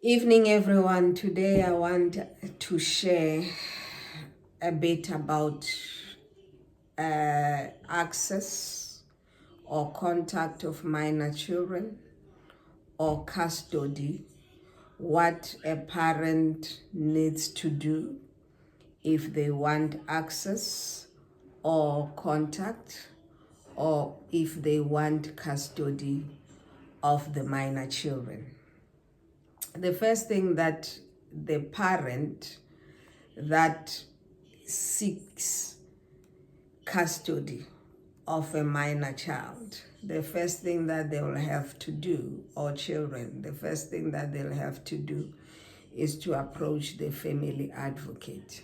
Evening, everyone. Today I want to share a bit about access or contact of minor children or custody, what a parent needs to do if they want access or contact, or if they want custody of the minor children. The first thing that the parent that seeks custody of a minor child, the first thing that they will have to do, or children, the first thing that they'll have to do is to approach the family advocate.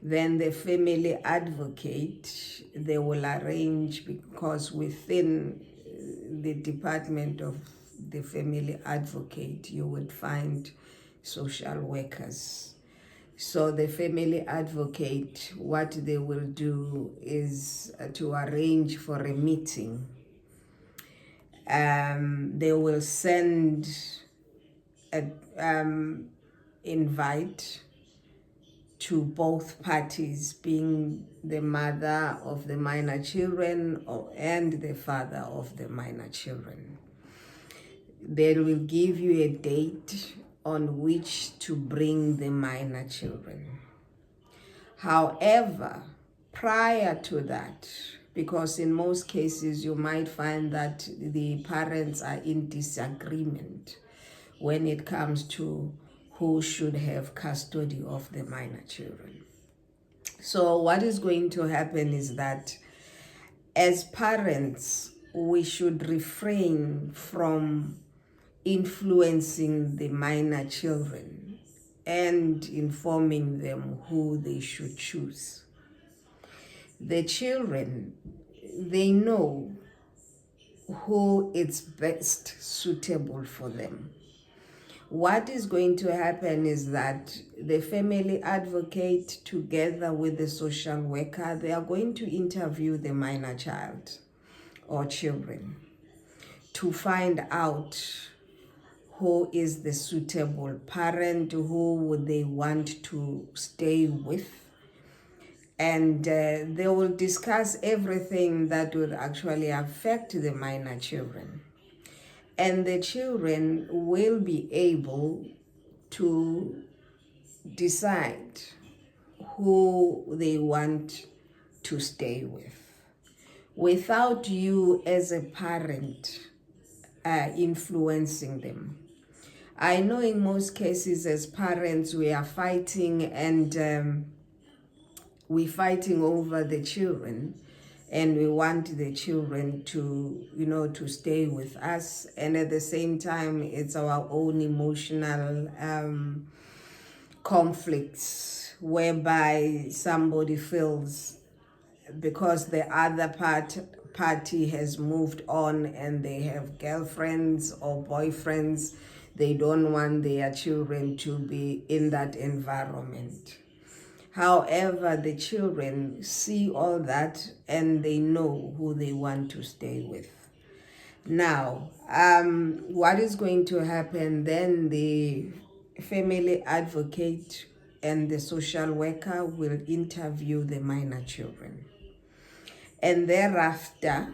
Then the family advocate, they will arrange, because within the department of the family advocate, you would find social workers. So the family advocate, what they will do is to arrange for a meeting. They will send an invite to both parties, being the mother of the minor children and the father of the minor children. They will give you a date on which to bring the minor children. However, prior to that, because in most cases you might find that the parents are in disagreement when it comes to who should have custody of the minor children. So what is going to happen is that as parents, we should refrain from influencing the minor children and informing them who they should choose. The children, they know who is best suitable for them. What is going to happen is that the family advocate, together with the social worker, they are going to interview the minor child or children to find out who is the suitable parent, who would they want to stay with. And they will discuss everything that would actually affect the minor children. And the children will be able to decide who they want to stay with without you as a parent influencing them. I know in most cases as parents we are fighting, and we're fighting over the children, and we want the children to stay with us, and at the same time it's our own emotional conflicts whereby somebody feels because the other party has moved on and they have girlfriends or boyfriends, they don't want their children to be in that environment. However, the children see all that and they know who they want to stay with. Now, what is going to happen then? The family advocate and the social worker will interview the minor children. And thereafter,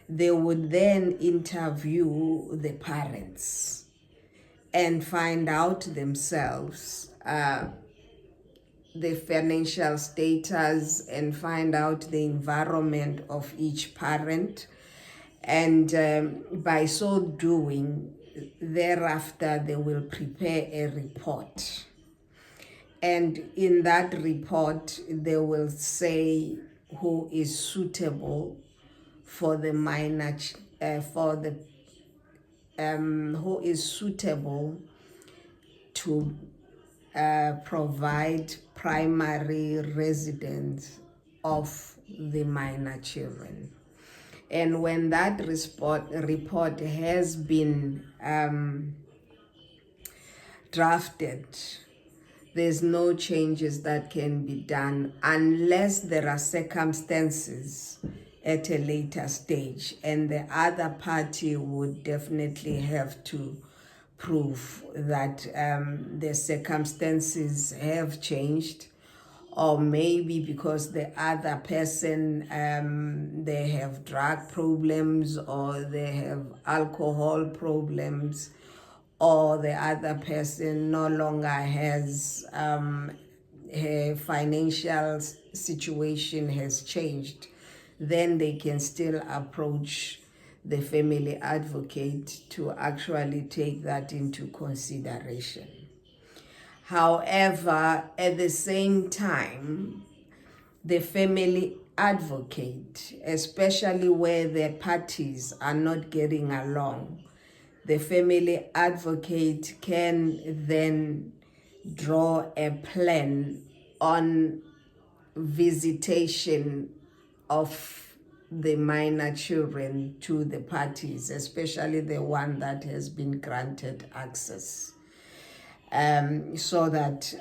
they would then interview the parents and find out themselves the financial status and find out the environment of each parent. And by so doing, thereafter, they will prepare a report. And in that report, they will say who is suitable for the minor, who is suitable to provide primary residence of the minor children. And when that report has been drafted, there's no changes that can be done unless there are circumstances at a later stage, and the other party would definitely have to proof that the circumstances have changed, or maybe because the other person, they have drug problems, or they have alcohol problems, or the other person no longer has, her financial situation has changed, then they can still approach the family advocate to actually take that into consideration. However, at the same time, the family advocate, especially where the parties are not getting along, the family advocate can then draw a plan on visitation of the minor children to the parties, especially the one that has been granted access, so that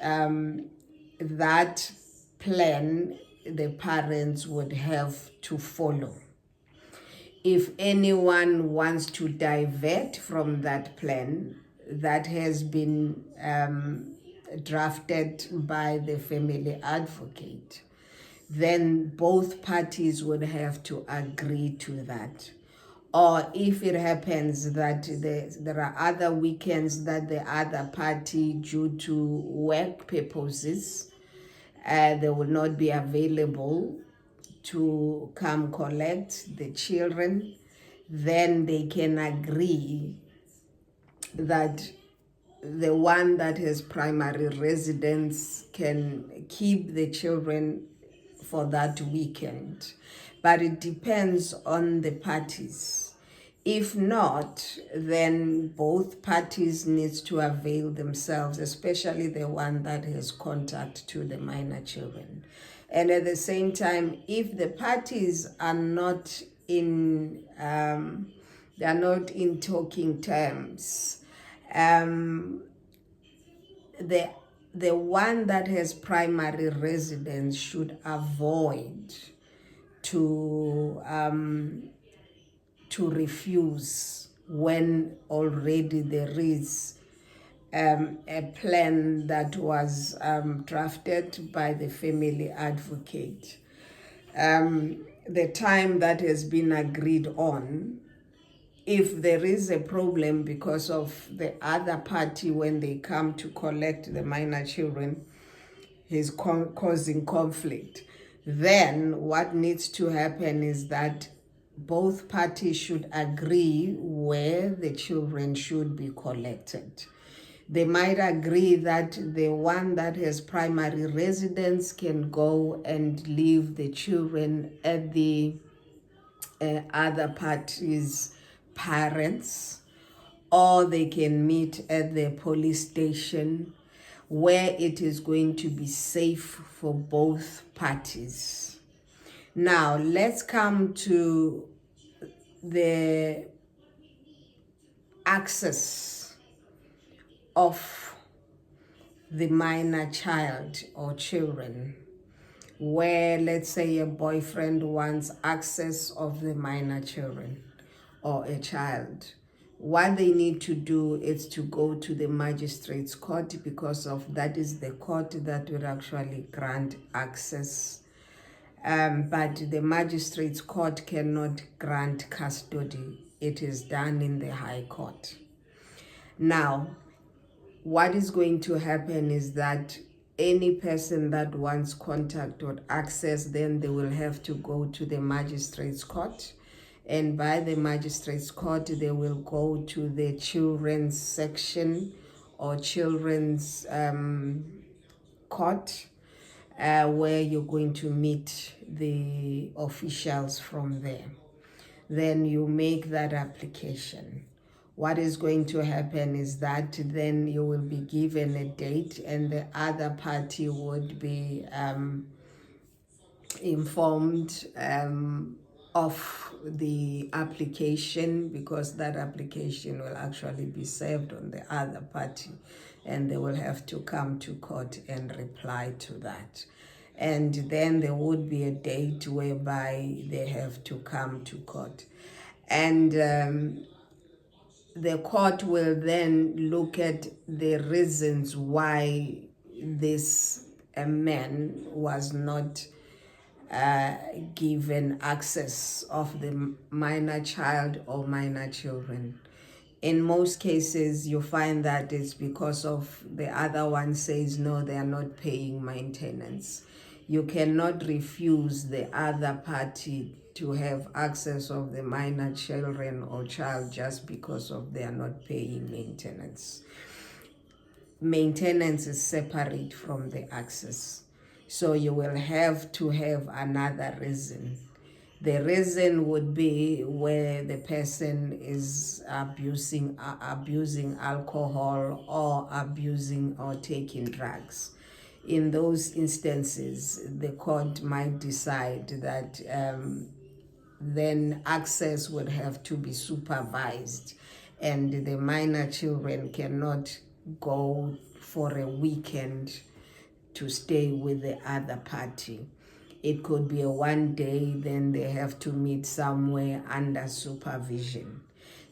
that plan the parents would have to follow. If anyone wants to divert from that plan that has been drafted by the family advocate, then both parties would have to agree to that. Or if it happens that there are other weekends that the other party, due to work purposes, they will not be available to come collect the children, then they can agree that the one that has primary residence can keep the children for that weekend. But it depends on the parties. If not, then both parties need to avail themselves, especially the one that has contact to the minor children. And at the same time, if the parties are not in, they are not in talking terms, the one that has primary residence should avoid to refuse when already there is a plan that was drafted by the family advocate. The time that has been agreed on, if there is a problem because of the other party when they come to collect the minor children is causing conflict, then what needs to happen is that both parties should agree where the children should be collected. They might agree that the one that has primary residence can go and leave the children at the other party's parents, or they can meet at the police station where it is going to be safe for both parties. Now, let's come to the access of the minor child or children, where, let's say, a boyfriend wants access of the minor children or a child. What they need to do is to go to the magistrate's court, because of that is the court that will actually grant access. But the magistrate's court cannot grant custody. It is done in the High Court. Now, what is going to happen is that any person that wants contact or access, then they will have to go to the magistrate's court. And by the magistrate's court, they will go to the children's section or children's court, where you're going to meet the officials from there. Then you make that application. What is going to happen is that then you will be given a date, and the other party would be informed of the application, because that application will actually be served on the other party, and they will have to come to court and reply to that. And then there would be a date whereby they have to come to court. And the court will then look at the reasons why this man was not given access of the minor child or minor children. In most cases, you find that it's because of the other one says, no, they are not paying maintenance. You cannot refuse the other party to have access of the minor children or child just because of they are not paying maintenance. Maintenance is separate from the access. So you will have to have another reason. The reason would be where the person is abusing alcohol or abusing or taking drugs. In those instances, the court might decide that then access would have to be supervised, and the minor children cannot go for a weekend to stay with the other party. It could be a one day, then they have to meet somewhere under supervision.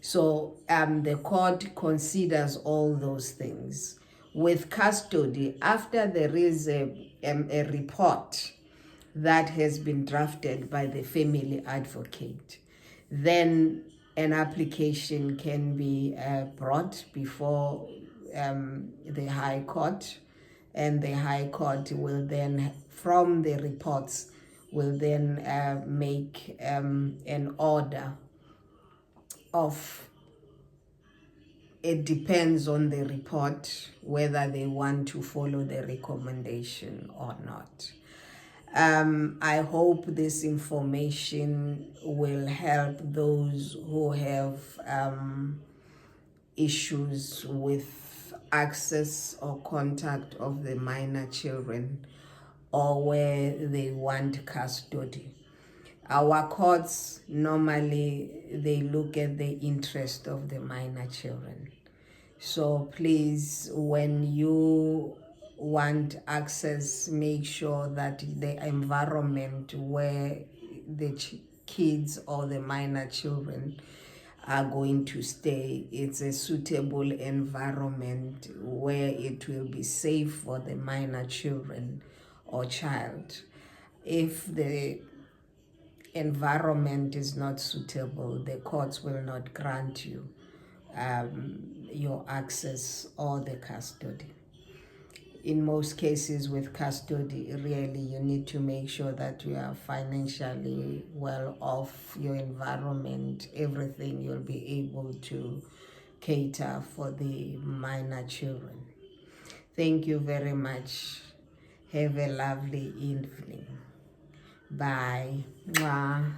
So the court considers all those things. With custody, after there is a report that has been drafted by the family advocate, then an application can be brought before the High Court, and the High Court will then, from the reports, will then make an order of, it depends on the report whether they want to follow the recommendation or not. I hope this information will help those who have issues with access or contact of the minor children, or where they want custody. Our courts, normally they look at the interest of the minor children. So please, when you want access, make sure that the environment where the kids or the minor children are going to stay, it's a suitable environment where it will be safe for the minor children or child. If the environment is not suitable, the courts will not grant you your access or the custody. In most cases with custody, really you need to make sure that you are financially well off, your environment, everything, you'll be able to cater for the minor children. Thank you very much. Have a lovely evening. Bye. Mwah.